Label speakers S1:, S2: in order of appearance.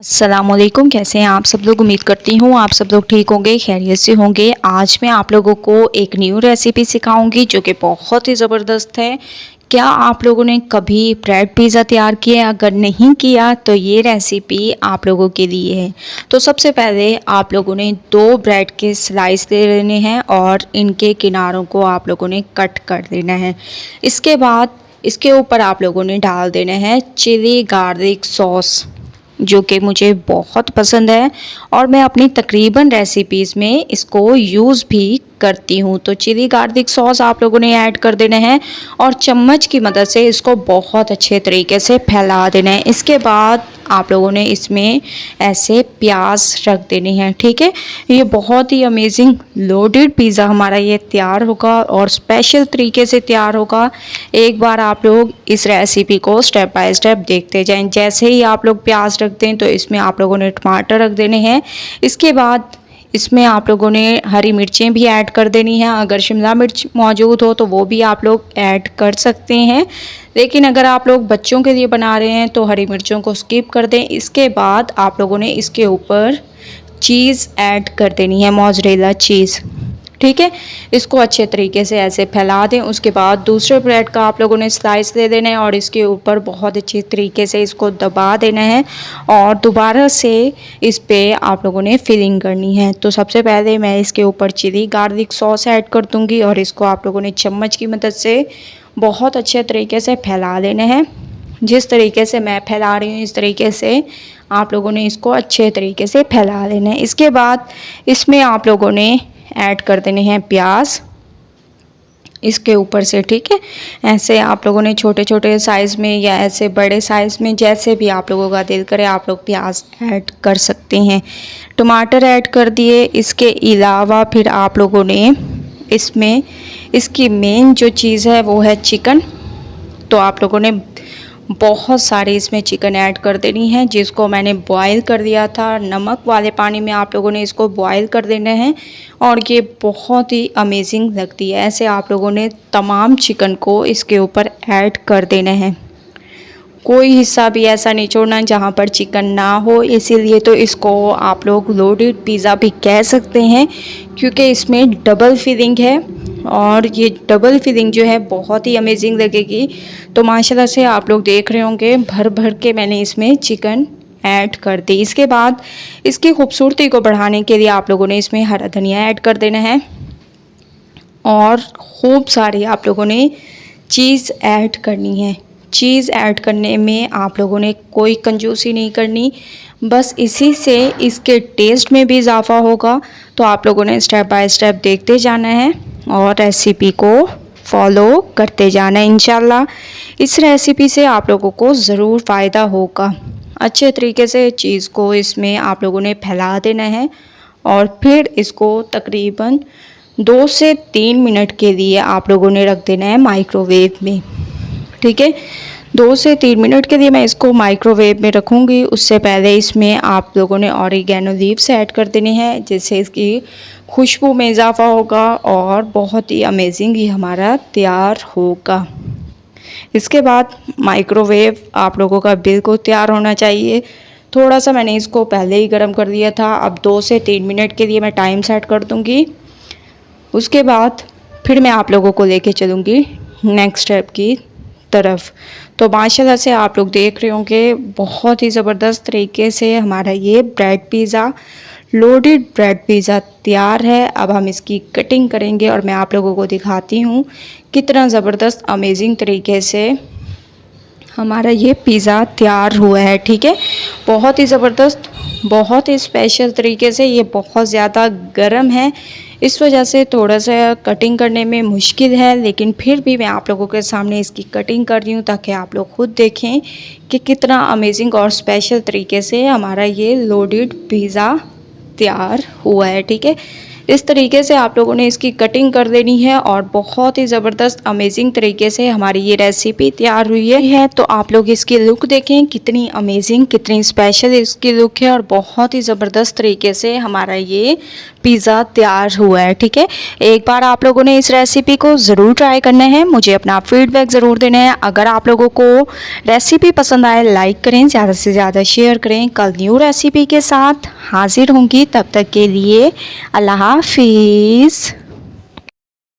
S1: अस्सलामुअलैकुम। कैसे हैं आप सब लोग। उम्मीद करती हूँ आप सब लोग ठीक होंगे, खैरियत से होंगे। आज मैं आप लोगों को एक न्यू रेसिपी सिखाऊंगी जो कि बहुत ही ज़बरदस्त है। क्या आप लोगों ने कभी ब्रेड पिज़्ज़ा तैयार किया है? अगर नहीं किया तो ये रेसिपी आप लोगों के लिए है। तो सबसे पहले आप लोगों ने 2 ब्रेड के स्लाइस ले लेने हैं और इनके किनारों को आप लोगों ने कट कर देना है। इसके बाद इसके ऊपर आप लोगों ने डाल देना है चिली गार्लिक सॉस, जो कि मुझे बहुत पसंद है और मैं अपनी तकरीबन रेसिपीज़ में इसको यूज़ भी करती हूँ। तो चिली गार्लिक सॉस आप लोगों ने ऐड कर देना है और चम्मच की मदद से इसको बहुत अच्छे तरीके से फैला देना है। इसके बाद आप लोगों ने इसमें ऐसे प्याज रख देने हैं। ठीक है, ये बहुत ही अमेजिंग लोडेड पिज़्ज़ा हमारा ये तैयार होगा और स्पेशल तरीके से तैयार होगा। एक बार आप लोग इस रेसिपी को स्टेप बाय स्टेप देखते जाएं। जैसे ही आप लोग प्याज रखते हैं तो इसमें आप लोगों ने टमाटर रख देने हैं। इसके बाद इसमें आप लोगों ने हरी मिर्चें भी ऐड कर देनी है। अगर शिमला मिर्च मौजूद हो तो वो भी आप लोग ऐड कर सकते हैं, लेकिन अगर आप लोग बच्चों के लिए बना रहे हैं तो हरी मिर्चों को स्किप कर दें। इसके बाद आप लोगों ने इसके ऊपर चीज़ ऐड कर देनी है, मोज़रेला चीज़। ठीक है, इसको अच्छे तरीके से ऐसे फैला दें। उसके बाद दूसरे ब्रेड का आप लोगों ने स्लाइस ले देना है और इसके ऊपर बहुत अच्छे तरीके से इसको दबा देना है और दोबारा से इस पे आप लोगों ने फिलिंग करनी है। तो सबसे पहले मैं इसके ऊपर चिली गार्लिक सॉस ऐड कर दूंगी और इसको आप लोगों ने चम्मच की मदद से बहुत अच्छे तरीके से फैला देना है। जिस तरीके से मैं फैला रही हूँ इस तरीके से आप लोगों ने इसको अच्छे तरीके से फैला लेना है। इसके बाद इसमें आप लोगों ने ऐड कर देने हैं प्याज इसके ऊपर से। ठीक है, ऐसे आप लोगों ने छोटे छोटे साइज़ में या ऐसे बड़े साइज़ में जैसे भी आप लोगों का दिल करे आप लोग प्याज ऐड कर सकते हैं। टमाटर ऐड कर दिए। इसके अलावा फिर आप लोगों ने इसमें इसकी मेन जो चीज़ है वो है चिकन। तो आप लोगों ने बहुत सारी इसमें चिकन ऐड कर देनी है, जिसको मैंने बॉईल कर दिया था। नमक वाले पानी में आप लोगों ने इसको बॉईल कर देना है और ये बहुत ही अमेजिंग लगती है। ऐसे आप लोगों ने तमाम चिकन को इसके ऊपर ऐड कर देना है। कोई हिस्सा भी ऐसा नहीं छोड़ना जहाँ पर चिकन ना हो, इसीलिए तो इसको आप लोग लोडेड पिज़्ज़ा भी कह सकते हैं, क्योंकि इसमें डबल फिलिंग है और ये डबल फिलिंग जो है बहुत ही अमेजिंग लगेगी। तो माशाल्लाह से आप लोग देख रहे होंगे भर भर के मैंने इसमें चिकन ऐड कर दी। इसके बाद इसकी खूबसूरती को बढ़ाने के लिए आप लोगों ने इसमें हरा धनिया ऐड कर देना है और खूब सारी आप लोगों ने चीज़ ऐड करनी है। चीज़ ऐड करने में आप लोगों ने कोई कंजूसी नहीं करनी, बस इसी से इसके टेस्ट में भी इजाफा होगा। तो आप लोगों ने स्टेप बाय स्टेप देखते जाना है और रेसिपी को फॉलो करते जाना है। इंशाल्लाह इस रेसिपी से आप लोगों को ज़रूर फ़ायदा होगा। अच्छे तरीके से चीज़ को इसमें आप लोगों ने फैला देना है और फिर इसको तकरीबन 2 से 3 मिनट के लिए आप लोगों ने रख देना है माइक्रोवेव में। ठीक है, 2 से 3 मिनट के लिए मैं इसको माइक्रोवेव में रखूँगी। उससे पहले इसमें आप लोगों ने ऑरिगेनो लीव्स ऐड कर देने हैं, जिससे इसकी खुशबू में इजाफा होगा और बहुत ही अमेजिंग ये हमारा तैयार होगा। इसके बाद माइक्रोवेव आप लोगों का बिल्कुल तैयार होना चाहिए। थोड़ा सा मैंने इसको पहले ही गर्म कर दिया था। अब 2 से 3 मिनट के लिए मैं टाइम सेट कर दूँगी। उसके बाद फिर मैं आप लोगों को लेके चलूँगी नेक्स्ट स्टेप की तरफ। तो माशाल्लाह से आप लोग देख रहे होंगे बहुत ही ज़बरदस्त तरीके से हमारा ये bread pizza, loaded bread pizza तैयार है। अब हम इसकी कटिंग करेंगे और मैं आप लोगों को दिखाती हूँ कितना ज़बरदस्त अमेजिंग तरीके से हमारा ये पिज़्ज़ा तैयार हुआ है। ठीक है, बहुत ही ज़बरदस्त, बहुत ही स्पेशल तरीके से। ये बहुत ज़्यादा गर्म है, इस वजह से थोड़ा सा कटिंग करने में मुश्किल है, लेकिन फिर भी मैं आप लोगों के सामने इसकी कटिंग कर रही हूँ ताकि आप लोग खुद देखें कि कितना अमेजिंग और स्पेशल तरीके से हमारा ये लोडेड पिज़्ज़ा तैयार हुआ है। ठीक है, इस तरीके से आप लोगों ने इसकी कटिंग कर देनी है और बहुत ही ज़बरदस्त अमेजिंग तरीके से हमारी ये रेसिपी तैयार हुई है। तो आप लोग इसकी लुक देखें, कितनी अमेजिंग, कितनी स्पेशल इसकी लुक है और बहुत ही ज़बरदस्त तरीके से हमारा ये पिज़्ज़ा तैयार हुआ है। ठीक है, एक बार आप लोगों ने इस रेसिपी को ज़रूर ट्राई करना है, मुझे अपना फीडबैक ज़रूर देना है। अगर आप लोगों को रेसिपी पसंद आए लाइक करें, ज़्यादा से ज़्यादा शेयर करें। कल न्यू रेसिपी के साथ हाजिर होंगी, तब तक के लिए अल्लाह हाफिज़।